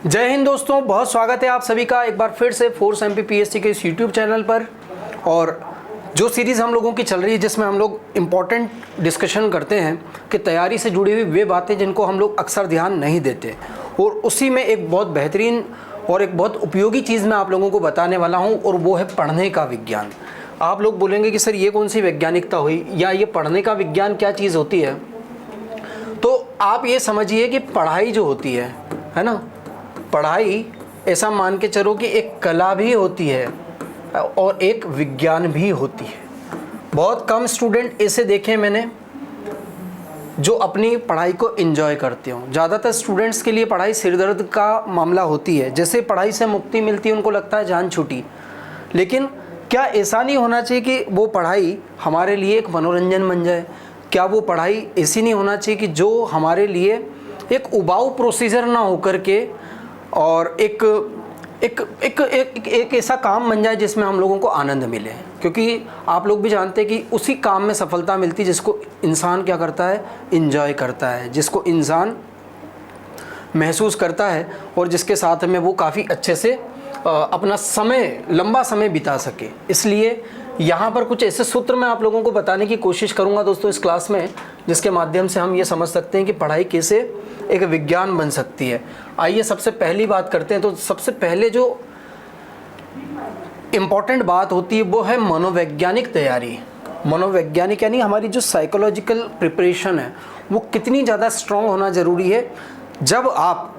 जय हिंद दोस्तों, बहुत स्वागत है आप सभी का एक बार फिर से फोर्स MPPSC के इस यूट्यूब चैनल पर। और जो सीरीज़ हम लोगों की चल रही है जिसमें हम लोग इम्पॉर्टेंट डिस्कशन करते हैं कि तैयारी से जुड़ी हुई वे बातें जिनको हम लोग अक्सर ध्यान नहीं देते, और उसी में एक बहुत बेहतरीन और एक बहुत उपयोगी चीज़ मैं आप लोगों को बताने वाला हूँ, और वो है पढ़ने का विज्ञान। आप लोग बोलेंगे कि सर ये कौन सी वैज्ञानिकता हुई, या ये पढ़ने का विज्ञान क्या चीज़ होती है। तो आप ये समझिए कि पढ़ाई जो होती है ना, पढ़ाई ऐसा मान के चलो कि एक कला भी होती है और एक विज्ञान भी होती है। बहुत कम स्टूडेंट ऐसे देखे मैंने जो अपनी पढ़ाई को एंजॉय करते हो। ज़्यादातर स्टूडेंट्स के लिए पढ़ाई सिरदर्द का मामला होती है। जैसे पढ़ाई से मुक्ति मिलती है उनको लगता है जान छूटी। लेकिन क्या ऐसा नहीं होना चाहिए कि वो पढ़ाई हमारे लिए एक मनोरंजन बन जाए? क्या वो पढ़ाई ऐसी नहीं होना चाहिए कि जो हमारे लिए एक उबाऊ प्रोसीजर ना होकर के और एक ऐसा काम बन जाए जिसमें हम लोगों को आनंद मिले? क्योंकि आप लोग भी जानते हैं कि उसी काम में सफलता मिलती है जिसको इंसान क्या करता है, एंजॉय करता है, जिसको इंसान महसूस करता है और जिसके साथ में वो काफ़ी अच्छे से अपना समय, लंबा समय बिता सके। इसलिए यहाँ पर कुछ ऐसे सूत्र मैं आप लोगों को बताने की कोशिश करूँगा दोस्तों इस क्लास में, जिसके माध्यम से हम ये समझ सकते हैं कि पढ़ाई कैसे एक विज्ञान बन सकती है। आइए सबसे पहली बात करते हैं। तो सबसे पहले जो इम्पॉर्टेंट बात होती है वो है मनोवैज्ञानिक तैयारी। मनोवैज्ञानिक यानी हमारी जो साइकोलॉजिकल प्रिपरेशन है वो कितनी ज़्यादा स्ट्रॉन्ग होना ज़रूरी है। जब आप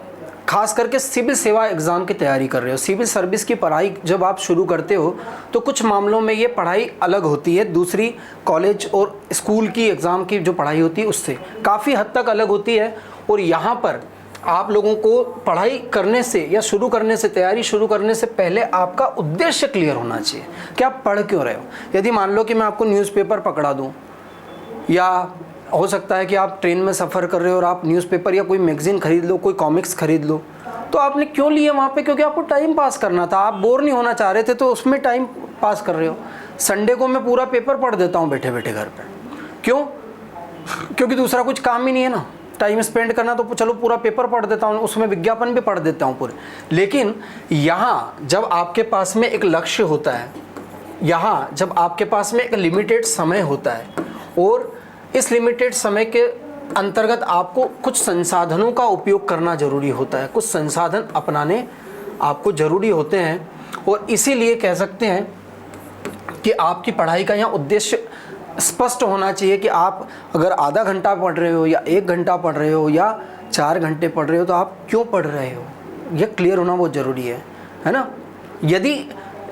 खास करके सिविल सेवा एग्ज़ाम की तैयारी कर रहे हो, सिविल सर्विस की पढ़ाई जब आप शुरू करते हो तो कुछ मामलों में ये पढ़ाई अलग होती है, दूसरी कॉलेज और स्कूल की एग्ज़ाम की जो पढ़ाई होती है उससे काफ़ी हद तक अलग होती है। और यहाँ पर आप लोगों को पढ़ाई करने से या शुरू करने से, तैयारी शुरू करने से पहले आपका उद्देश्य क्लियर होना चाहिए कि आप पढ़ क्यों रहे हो। यदि मान लो कि मैं आपको न्यूज़पेपर पकड़ा दूँ, या हो सकता है कि आप ट्रेन में सफ़र कर रहे हो और आप न्यूज़पेपर या कोई मैगज़ीन खरीद लो, कोई कॉमिक्स खरीद लो, तो आपने क्यों लिए वहाँ पे? क्योंकि आपको टाइम पास करना था, आप बोर नहीं होना चाह रहे थे, तो उसमें टाइम पास कर रहे हो। संडे को मैं पूरा पेपर पढ़ देता हूँ बैठे बैठे घर पे। क्यों? क्योंकि दूसरा कुछ काम ही नहीं है ना, टाइम स्पेंड करना, तो चलो पूरा पेपर पढ़ देता हूँ, उसमें विज्ञापन भी पढ़ देता हूँ पूरे। लेकिन यहाँ जब आपके पास में एक लक्ष्य होता है, यहाँ जब आपके पास में एक लिमिटेड समय होता है, और इस लिमिटेड समय के अंतर्गत आपको कुछ संसाधनों का उपयोग करना ज़रूरी होता है, कुछ संसाधन अपनाने आपको ज़रूरी होते हैं। और इसीलिए कह सकते हैं कि आपकी पढ़ाई का यहाँ उद्देश्य स्पष्ट होना चाहिए कि आप अगर आधा घंटा पढ़ रहे हो या 1 घंटा पढ़ रहे हो या 4 घंटे पढ़ रहे हो, तो आप क्यों पढ़ रहे हो, यह क्लियर होना बहुत ज़रूरी है ना। यदि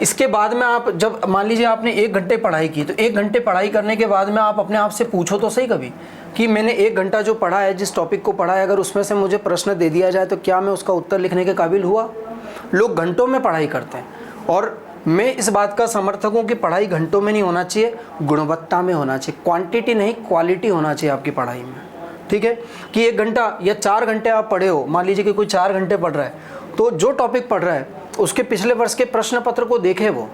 इसके बाद में आप, जब मान लीजिए आपने 1 घंटे पढ़ाई की, तो 1 घंटे पढ़ाई करने के बाद में आप अपने आप से पूछो तो सही कभी कि मैंने 1 घंटा जो पढ़ा है, जिस टॉपिक को पढ़ा है, अगर उसमें से मुझे प्रश्न दे दिया जाए तो क्या मैं उसका उत्तर लिखने के काबिल हुआ? लोग घंटों में पढ़ाई करते हैं, और मैं इस बात का समर्थक हूँ कि पढ़ाई घंटों में नहीं होना चाहिए, गुणवत्ता में होना चाहिए। क्वांटिटी नहीं, क्वालिटी होना चाहिए आपकी पढ़ाई में। ठीक है कि 1 घंटा या 4 घंटे आप पढ़े हो, मान लीजिए कि कोई 4 घंटे पढ़ रहा है, तो जो टॉपिक पढ़ रहा है उसके पिछले वर्ष के प्रश्न पत्र को देखे वो,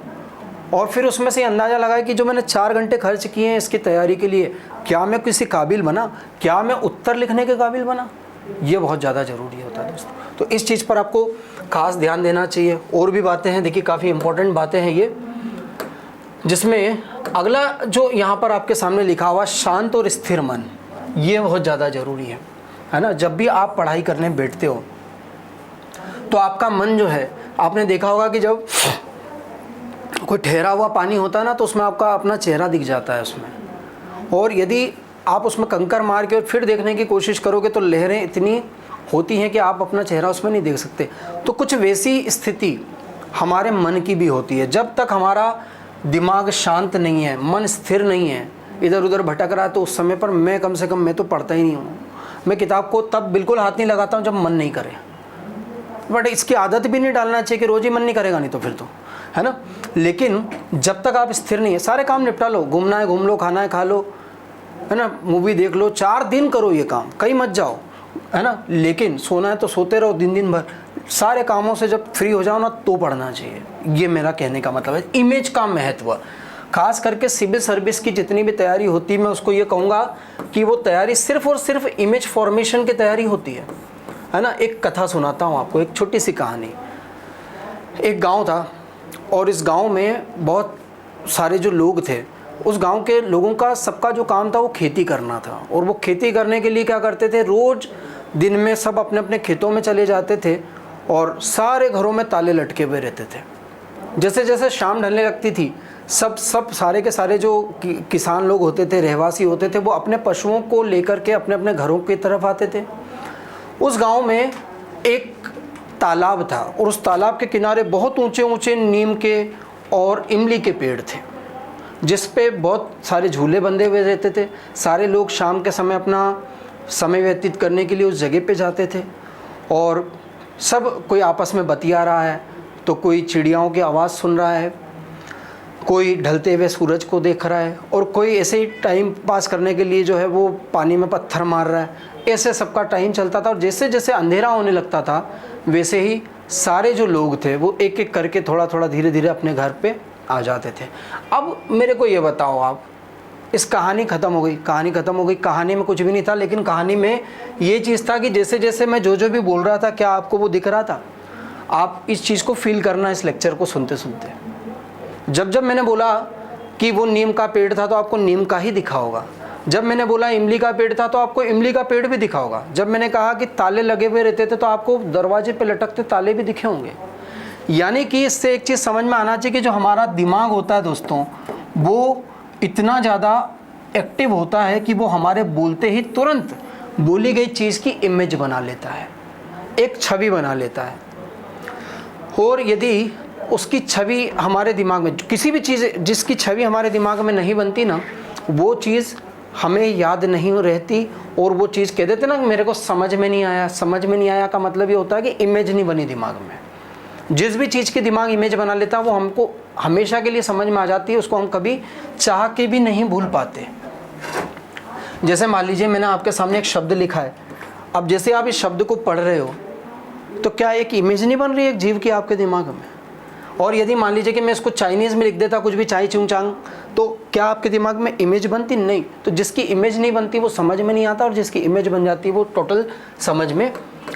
और फिर उसमें से अंदाज़ा लगाए कि जो मैंने 4 घंटे खर्च किए हैं इसकी तैयारी के लिए, क्या मैं किसी काबिल बना, क्या मैं उत्तर लिखने के काबिल बना? ये बहुत ज़्यादा ज़रूरी होता है दोस्तों। तो इस चीज़ पर आपको खास ध्यान देना चाहिए। और भी बातें हैं, देखिए काफ़ी इंपॉर्टेंट बातें हैं ये, जिसमें अगला जो यहाँ पर आपके सामने लिखा हुआ शांत और स्थिर मन, ये बहुत ज़्यादा ज़रूरी है ना। जब भी आप पढ़ाई करने बैठते हो तो आपका मन जो है, आपने देखा होगा कि जब कोई ठहरा हुआ पानी होता है ना, तो उसमें आपका अपना चेहरा दिख जाता है उसमें, और यदि आप उसमें कंकर मार के और फिर देखने की कोशिश करोगे तो लहरें इतनी होती हैं कि आप अपना चेहरा उसमें नहीं देख सकते। तो कुछ वैसी स्थिति हमारे मन की भी होती है। जब तक हमारा दिमाग शांत नहीं है, मन स्थिर नहीं है, इधर उधर भटक रहा है, तो उस समय पर मैं कम से कम मैं तो पढ़ता ही नहीं हूँ। मैं किताब को तब बिल्कुल हाथ नहीं लगाता हूँ जब मन नहीं करे। बट इसकी आदत भी नहीं डालना चाहिए कि रोज़ ही मन नहीं करेगा, नहीं तो फिर तो है ना। लेकिन जब तक आप स्थिर नहीं है, सारे काम निपटा लो, घूमना है घूम लो, खाना है खा लो, है ना, मूवी देख लो, 4 दिन करो ये काम, कहीं मत जाओ, है ना। लेकिन सोना है तो सोते रहो दिन भर। सारे कामों से जब फ्री हो जाओ ना तो पढ़ना चाहिए। ये मेरा कहने का मतलब है। इमेज का महत्व, खास करके सिविल सर्विस की जितनी भी तैयारी होती है, मैं उसको ये कहूँगा कि वो तैयारी सिर्फ और सिर्फ इमेज फॉर्मेशन की तैयारी होती है है ना। एक कथा सुनाता हूँ आपको, एक छोटी सी कहानी। एक गांव था और इस गांव में बहुत सारे जो लोग थे, उस गांव के लोगों का सबका जो काम था वो खेती करना था। और वो खेती करने के लिए क्या करते थे, रोज़ दिन में सब अपने अपने खेतों में चले जाते थे और सारे घरों में ताले लटके हुए रहते थे। जैसे जैसे शाम ढलने लगती थी, सब सारे के सारे जो किसान लोग होते थे, रहवासी होते थे, वो अपने पशुओं को लेकर के अपने अपने घरों की तरफ आते थे। उस गांव में एक तालाब था और उस तालाब के किनारे बहुत ऊंचे ऊंचे नीम के और इमली के पेड़ थे, जिस पे बहुत सारे झूले बंधे हुए रहते थे। सारे लोग शाम के समय अपना समय व्यतीत करने के लिए उस जगह पे जाते थे और सब कोई आपस में बतिया रहा है, तो कोई चिड़ियाओं की आवाज़ सुन रहा है, कोई ढलते हुए सूरज को देख रहा है और कोई ऐसे ही टाइम पास करने के लिए जो है वो पानी में पत्थर मार रहा है। ऐसे सबका टाइम चलता था और जैसे जैसे अंधेरा होने लगता था वैसे ही सारे जो लोग थे वो एक एक करके थोड़ा थोड़ा धीरे धीरे अपने घर पे आ जाते थे। अब मेरे को ये बताओ आप, इस कहानी ख़त्म हो गई, कहानी ख़त्म हो गई। कहानी में कुछ भी नहीं था, लेकिन कहानी में ये चीज़ था कि जैसे जैसे मैं जो भी बोल रहा था, क्या आपको वो दिख रहा था? आप इस चीज़ को फील करना इस लेक्चर को सुनते सुनते। जब जब मैंने बोला कि वो नीम का पेड़ था तो आपको नीम का ही दिखा होगा। जब मैंने बोला इमली का पेड़ था तो आपको इमली का पेड़ भी दिखा होगा। जब मैंने कहा कि ताले लगे हुए रहते थे तो आपको दरवाजे पे लटकते ताले भी दिखे होंगे। यानी कि इससे एक चीज़ समझ में आना चाहिए कि जो हमारा दिमाग होता है दोस्तों, वो इतना ज़्यादा एक्टिव होता है कि वो हमारे बोलते ही तुरंत बोली गई चीज़ की इमेज बना लेता है, एक छवि बना लेता है। और यदि उसकी छवि हमारे दिमाग में, किसी भी चीज़ जिसकी छवि हमारे दिमाग में नहीं बनती ना, वो चीज़ हमें याद नहीं रहती और वो चीज़ कह देते ना मेरे को समझ में नहीं आया। समझ में नहीं आया का मतलब ये होता है कि इमेज नहीं बनी दिमाग में। जिस भी चीज़ की दिमाग इमेज बना लेता है वो हमको हमेशा के लिए समझ में आ जाती है, उसको हम कभी चाह के भी नहीं भूल पाते। जैसे मान लीजिए मैंने आपके सामने एक शब्द लिखा है, अब जैसे आप इस शब्द को पढ़ रहे हो तो क्या एक इमेज नहीं बन रही है एक जीव की आपके दिमाग में? और यदि मान लीजिए कि मैं इसको चाइनीज़ में लिख देता कुछ भी, चाई चुंग चांग, तो क्या आपके दिमाग में इमेज बनती? नहीं। तो जिसकी इमेज नहीं बनती वो समझ में नहीं आता और जिसकी इमेज बन जाती है वो टोटल समझ में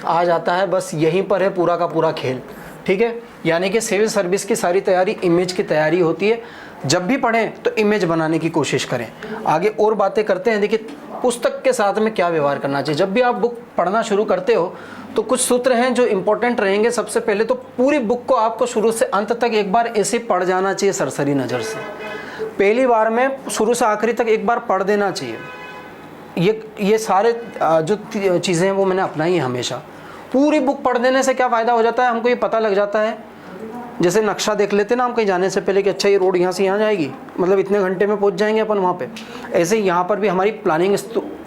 आ जाता है। बस यहीं पर है पूरा का पूरा खेल, ठीक है। यानी कि सिविल सर्विस की सारी तैयारी इमेज की तैयारी होती है। जब भी पढ़ें तो इमेज बनाने की कोशिश करें। आगे और बातें करते हैं। देखिए पुस्तक के साथ में क्या व्यवहार करना चाहिए। जब भी आप बुक पढ़ना शुरू करते हो तो कुछ सूत्र हैं जो इंपॉर्टेंट रहेंगे। सबसे पहले तो पूरी बुक को आपको शुरू से अंत तक एक बार ऐसे पढ़ जाना चाहिए सरसरी नज़र से। पहली बार में शुरू से आखिरी तक एक बार पढ़ देना चाहिए। ये सारे जो चीज़ें हैं वो मैंने अपनाई है हमेशा। पूरी बुक पढ़ देने से क्या फ़ायदा हो जाता है, हमको ये पता लग जाता है। जैसे नक्शा देख लेते ना हम कहीं जाने से पहले कि अच्छा ये रोड यहाँ से यहाँ जाएगी, मतलब इतने घंटे में पहुँच जाएंगे अपन वहाँ पे। ऐसे ही यहाँ पर भी हमारी प्लानिंग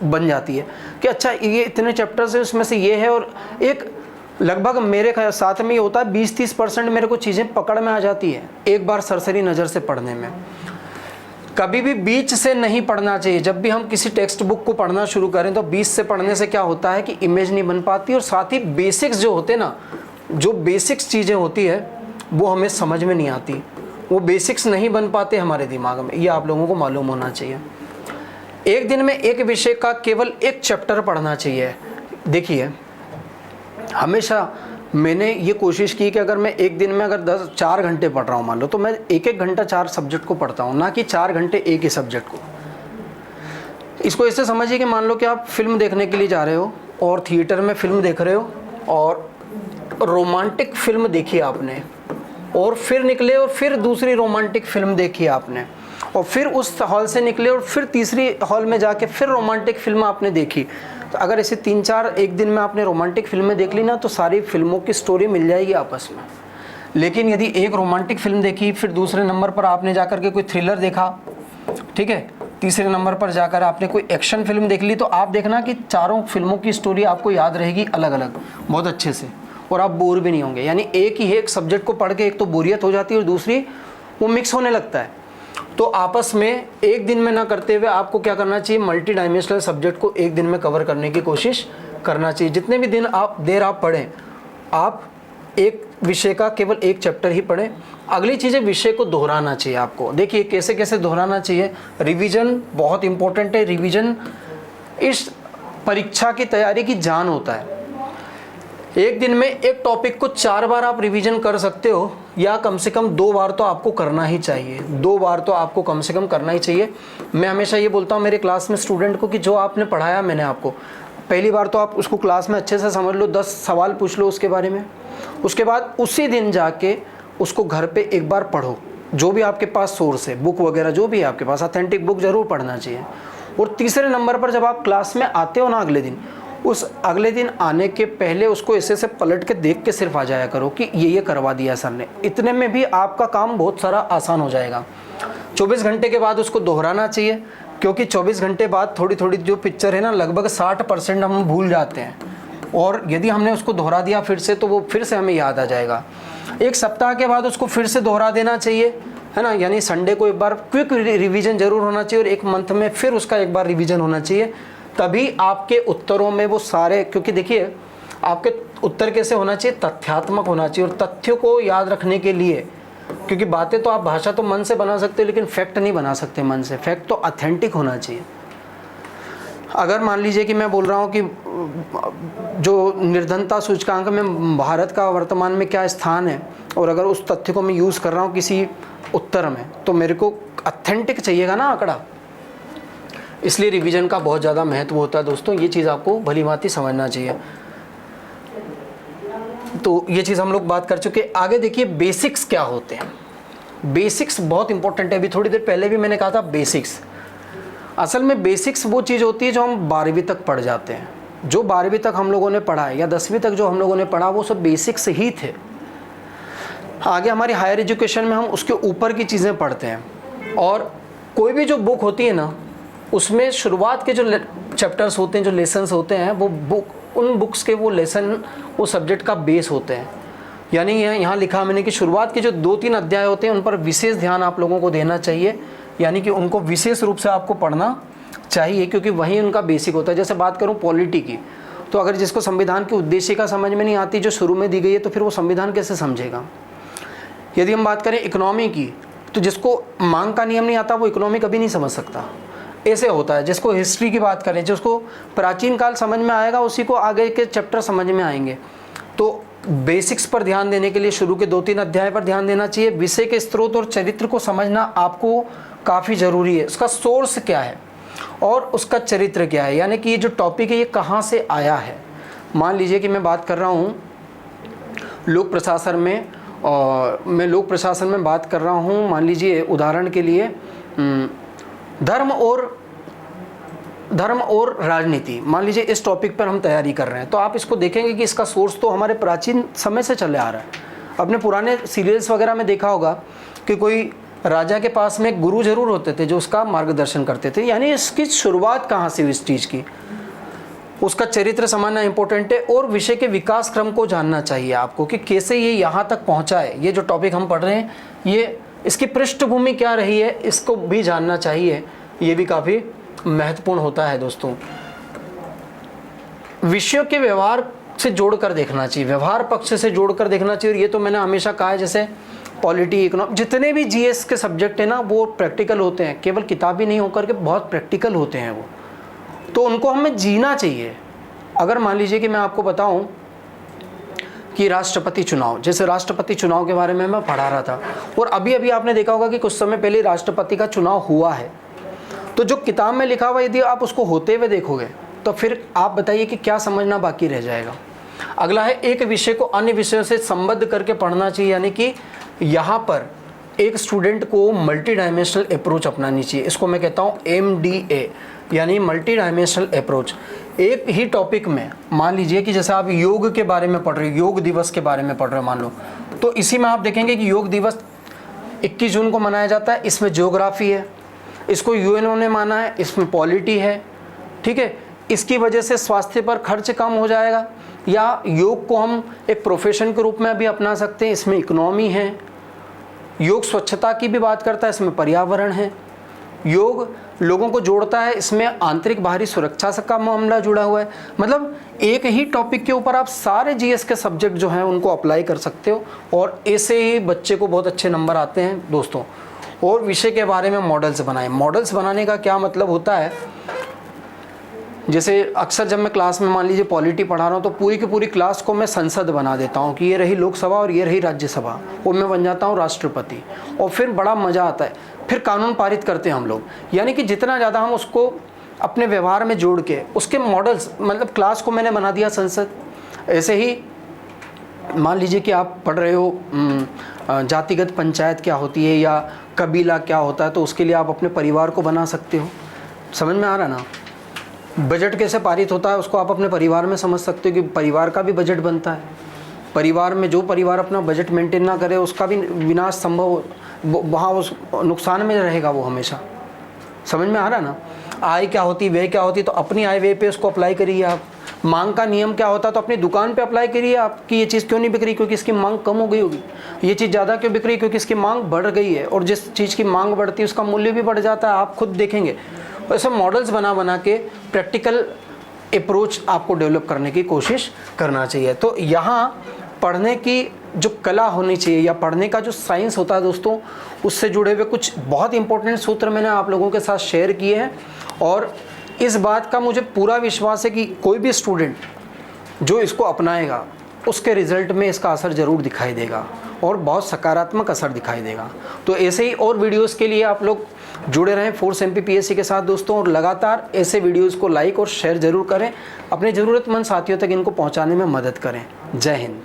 बन जाती है कि अच्छा ये इतने चैप्टर्स है, उसमें से ये है। और एक लगभग मेरे साथ में ये होता है 20-30% मेरे को चीज़ें पकड़ में आ जाती है एक बार सरसरी नज़र से पढ़ने में। कभी भी बीच से नहीं पढ़ना चाहिए। जब भी हम किसी टेक्स्ट बुक को पढ़ना शुरू करें तो बीच से पढ़ने से क्या होता है कि इमेज नहीं बन पाती और साथ ही बेसिक्स जो होते ना, जो बेसिक्स चीज़ें होती है वो हमें समझ में नहीं आती, वो बेसिक्स नहीं बन पाते हमारे दिमाग में। ये आप लोगों को मालूम होना चाहिए। एक दिन में एक विषय का केवल एक चैप्टर पढ़ना चाहिए। देखिए हमेशा मैंने ये कोशिश की कि अगर मैं एक दिन में अगर 4 घंटे पढ़ रहा हूँ मान लो, तो मैं 1-1 घंटा 4 सब्जेक्ट को पढ़ता हूँ, ना कि 4 घंटे एक ही सब्जेक्ट को। इसको ऐसे समझिए कि मान लो कि आप फिल्म देखने के लिए जा रहे हो और थिएटर में फिल्म देख रहे हो और रोमांटिक फिल्म देखी आपने और फिर निकले और फिर दूसरी रोमांटिक फिल्म देखी आपने और फिर उस हॉल से निकले और फिर तीसरी हॉल में जाके फिर रोमांटिक फिल्म आपने देखी। तो अगर ऐसे 3-4 एक दिन में आपने रोमांटिक फिल्में देख ली ना, तो सारी फिल्मों की स्टोरी मिल जाएगी आपस में। लेकिन यदि एक रोमांटिक फिल्म देखी, फिर दूसरे नंबर पर आपने जाकर के कोई थ्रिलर देखा, ठीक है, तीसरे नंबर पर जाकर आपने कोई एक्शन फिल्म देख ली, तो आप देखना कि चारों फिल्मों की स्टोरी आपको याद रहेगी अलग अलग बहुत अच्छे से और आप बोर भी नहीं होंगे। यानी एक ही एक सब्जेक्ट को पढ़ के एक तो बोरियत हो जाती है और दूसरी वो मिक्स होने लगता है। तो आपस में एक दिन में ना करते हुए आपको क्या करना चाहिए, मल्टी डायमेंशनल सब्जेक्ट को एक दिन में कवर करने की कोशिश करना चाहिए। जितने भी दिन देर आप पढ़ें, आप एक विषय का केवल एक चैप्टर ही पढ़ें। अगली चीज़ें विषय को दोहराना चाहिए आपको। देखिए कैसे कैसे दोहराना चाहिए। रिवीजन बहुत इंपॉर्टेंट है। रिवीजन इस परीक्षा की तैयारी की जान होता है। एक दिन में एक टॉपिक को 4 बार आप रिवीजन कर सकते हो, या कम से कम 2 बार तो आपको करना ही चाहिए, 2 बार तो आपको कम से कम करना ही चाहिए। मैं हमेशा ये बोलता हूँ मेरे क्लास में स्टूडेंट को कि जो आपने पढ़ाया मैंने आपको, पहली बार तो आप उसको क्लास में अच्छे से समझ लो, 10 सवाल पूछ लो उसके बारे में, उसके बाद उसी दिन जाके उसको घर पे एक बार पढ़ो, जो भी आपके पास सोर्स है, बुक वगैरह जो भी है आपके पास, ऑथेंटिक बुक ज़रूर पढ़ना चाहिए। और तीसरे नंबर पर जब आप क्लास में आते हो ना अगले दिन, उस अगले दिन आने के पहले उसको ऐसे से पलट के देख के सिर्फ आ जाया करो कि ये करवा दिया सर ने। इतने में भी आपका काम बहुत सारा आसान हो जाएगा। 24 घंटे के बाद उसको दोहराना चाहिए, क्योंकि 24 घंटे बाद थोड़ी थोड़ी जो पिक्चर है ना, लगभग 60% हम भूल जाते हैं, और यदि हमने उसको दोहरा दिया फिर से तो वो फिर से हमें याद आ जाएगा। एक सप्ताह के बाद उसको फिर से दोहरा देना चाहिए, है ना, यानी संडे को एक बार क्विक रिवीजन जरूर होना चाहिए, और एक मंथ में फिर उसका एक बार रिवीजन होना चाहिए। तभी आपके उत्तरों में वो सारे, क्योंकि देखिए आपके उत्तर कैसे होना चाहिए, तथ्यात्मक होना चाहिए। और तथ्यों को याद रखने के लिए, क्योंकि बातें तो आप भाषा तो मन से बना सकते हो, लेकिन फैक्ट नहीं बना सकते मन से, फैक्ट तो ऑथेंटिक होना चाहिए। अगर मान लीजिए कि मैं बोल रहा हूँ कि जो निर्धनता सूचकांक में भारत का वर्तमान में क्या स्थान है, और अगर उस तथ्य को मैं यूज़ कर रहा हूँ किसी उत्तर में, तो मेरे को ऑथेंटिक चाहिएगा ना आंकड़ा। इसलिए रिवीजन का बहुत ज़्यादा महत्व होता है दोस्तों, ये चीज़ आपको भली भांति समझना चाहिए। तो ये चीज़ हम लोग बात कर चुके। आगे देखिए बेसिक्स क्या होते हैं। बेसिक्स बहुत इंपॉर्टेंट है। अभी थोड़ी देर पहले भी मैंने कहा था बेसिक्स। असल में बेसिक्स वो चीज़ होती है जो हम 12वीं तक पढ़ जाते हैं। जो 12वीं तक हम लोगों ने पढ़ा है या 10वीं तक जो हम लोगों ने पढ़ा, वो सब बेसिक्स ही थे। आगे हमारी हायर एजुकेशन में हम उसके ऊपर की चीज़ें पढ़ते हैं। और कोई भी जो बुक होती है ना, उसमें शुरुआत के जो चैप्टर्स होते हैं, जो लेसन्स होते हैं, वो बुक, उन बुक्स के वो लेसन वो सब्जेक्ट का बेस होते हैं। यानी यहाँ लिखा मैंने कि शुरुआत के जो 2-3 अध्याय होते हैं उन पर विशेष ध्यान आप लोगों को देना चाहिए, यानी कि उनको विशेष रूप से आपको पढ़ना चाहिए, क्योंकि वही उनका बेसिक होता है। जैसे बात करूँ पॉलिटी की, तो अगर जिसको संविधान की उद्देशिका समझ में नहीं आती जो शुरू में दी गई है, तो फिर वो संविधान कैसे समझेगा। यदि हम बात करें इकोनॉमी की, तो जिसको मांग का नियम नहीं आता वो इकोनॉमी कभी नहीं समझ सकता। ऐसे होता है। जिसको हिस्ट्री की बात करें, जिसको प्राचीन काल समझ में आएगा उसी को आगे के चैप्टर समझ में आएंगे। तो बेसिक्स पर ध्यान देने के लिए शुरू के 2-3 अध्याय पर ध्यान देना चाहिए। विषय के स्रोत और चरित्र को समझना आपको काफ़ी ज़रूरी है। उसका सोर्स क्या है और उसका चरित्र क्या है, यानी कि ये जो टॉपिक है ये कहाँ से आया है। मान लीजिए कि मैं बात कर रहा हूँ लोक प्रशासन में, और मैं लोक प्रशासन में बात कर रहा हूँ, मान लीजिए उदाहरण के लिए धर्म और राजनीति, मान लीजिए इस टॉपिक पर हम तैयारी कर रहे हैं, तो आप इसको देखेंगे कि इसका सोर्स तो हमारे प्राचीन समय से चले आ रहा है। अपने पुराने सीरियल्स वगैरह में देखा होगा कि कोई राजा के पास में एक गुरु जरूर होते थे जो उसका मार्गदर्शन करते थे। यानी इसकी शुरुआत कहाँ से हुई इस चीज़ की, उसका चरित्र समझना इंपॉर्टेंट है। और विषय के विकास क्रम को जानना चाहिए आपको कि कैसे ये यहाँ तक पहुँचा है। ये जो टॉपिक हम पढ़ रहे हैं, ये इसकी पृष्ठभूमि क्या रही है, इसको भी जानना चाहिए। ये भी काफ़ी महत्वपूर्ण होता है दोस्तों। विषयों के व्यवहार से जोड़कर देखना चाहिए, व्यवहार पक्ष से जोड़कर देखना चाहिए। और ये तो मैंने हमेशा कहा है, जैसे पॉलिटी, इकोनॉमी, जितने भी जीएस के सब्जेक्ट हैं ना, वो प्रैक्टिकल होते हैं, केवल किताबी नहीं होकर के बहुत प्रैक्टिकल होते हैं वो। तो उनको हमें जीना चाहिए। अगर मान लीजिए कि मैं आपको बताऊं कि राष्ट्रपति चुनाव, जैसे राष्ट्रपति चुनाव के बारे में मैं पढ़ा रहा था, और अभी अभी आपने देखा होगा कि कुछ समय पहले राष्ट्रपति का चुनाव हुआ है। तो जो किताब में लिखा हुआ यदि आप उसको होते हुए देखोगे तो फिर आप बताइए कि क्या समझना बाकी रह जाएगा। अगला है एक विषय को अन्य विषयों से संबद्ध करके पढ़ना चाहिए, यानी कि यहाँ पर एक स्टूडेंट को मल्टी डायमेंशनल अप्रोच अपनानी चाहिए। इसको मैं कहता हूँ MDA, यानी मल्टी डायमेंशनल अप्रोच। एक ही टॉपिक में, मान लीजिए कि जैसे आप योग के बारे में पढ़ रहे हो, योग दिवस के बारे में पढ़ रहे हो मान लो, तो इसी में आप देखेंगे कि योग दिवस 21 जून को मनाया जाता है। इसमें ज्योग्राफी है, इसको यूएनओ ने माना है, इसमें पॉलिटी है, ठीक है। इसकी वजह से स्वास्थ्य पर खर्च कम हो जाएगा। या योग को हम एक प्रोफेशन के रूप में भी अपना सकते हैं, इसमें इकोनॉमी है। योग स्वच्छता की भी बात करता है, इसमें पर्यावरण है। योग लोगों को जोड़ता है, इसमें आंतरिक बाहरी सुरक्षा का मामला जुड़ा हुआ है। मतलब एक ही टॉपिक के ऊपर आप सारे जीएस के सब्जेक्ट जो हैं उनको अप्लाई कर सकते हो, और ऐसे ही बच्चे को बहुत अच्छे नंबर आते हैं दोस्तों। और विषय के बारे में मॉडल्स बनाएं। मॉडल्स बनाने का क्या मतलब होता है, जैसे अक्सर जब मैं क्लास में मान लीजिए पॉलिटी पढ़ा रहा हूँ तो पूरी की पूरी क्लास को मैं संसद बना देता हूँ कि ये रही लोकसभा और ये रही राज्यसभा, और मैं बन जाता हूँ राष्ट्रपति, और फिर बड़ा मज़ा आता है। फिर कानून पारित करते हैं हम लोग, यानी कि जितना ज़्यादा हम उसको अपने व्यवहार में जोड़ के उसके मॉडल्स, मतलब क्लास को मैंने बना दिया संसद। ऐसे ही मान लीजिए कि आप पढ़ रहे हो जातिगत पंचायत क्या होती है या कबीला क्या होता है, तो उसके लिए आप अपने परिवार को बना सकते हो। समझ में आ रहा ना? बजट कैसे पारित होता है उसको आप अपने परिवार में समझ सकते हो कि परिवार का भी बजट बनता है। परिवार में जो परिवार अपना बजट मेंटेन ना करे उसका भी विनाश संभव, वहाँ उस नुकसान में रहेगा वो हमेशा। समझ में आ रहा ना? आय क्या होती, व्यय क्या होती, तो अपनी आय व्यय पे उसको अप्लाई करिए आप। मांग का नियम क्या होता है तो अपनी दुकान पे अप्लाई करिए आप कि ये चीज़ क्यों नहीं बिक रही, क्योंकि इसकी मांग कम हो गई होगी। ये चीज़ ज़्यादा क्यों बिक रही, क्योंकि इसकी मांग बढ़ गई है, और जिस चीज़ की मांग बढ़ती है उसका मूल्य भी बढ़ जाता है, आप खुद देखेंगे। ऐसे मॉडल्स बना के प्रैक्टिकल अप्रोच आपको डेवलप करने की कोशिश करना चाहिए। तो यहाँ पढ़ने की जो कला होनी चाहिए या पढ़ने का जो साइंस होता है दोस्तों, उससे जुड़े हुए कुछ बहुत इंपॉर्टेंट सूत्र मैंने आप लोगों के साथ शेयर किए हैं, और इस बात का मुझे पूरा विश्वास है कि कोई भी स्टूडेंट जो इसको अपनाएगा उसके रिज़ल्ट में इसका असर ज़रूर दिखाई देगा, और बहुत सकारात्मक असर दिखाई देगा। तो ऐसे ही और वीडियोस के लिए आप लोग जुड़े रहें फोर्स MPPSC के साथ दोस्तों, और लगातार ऐसे वीडियोस को लाइक और शेयर ज़रूर करें, अपने ज़रूरतमंद साथियों तक इनको पहुंचाने में मदद करें। जय हिंद।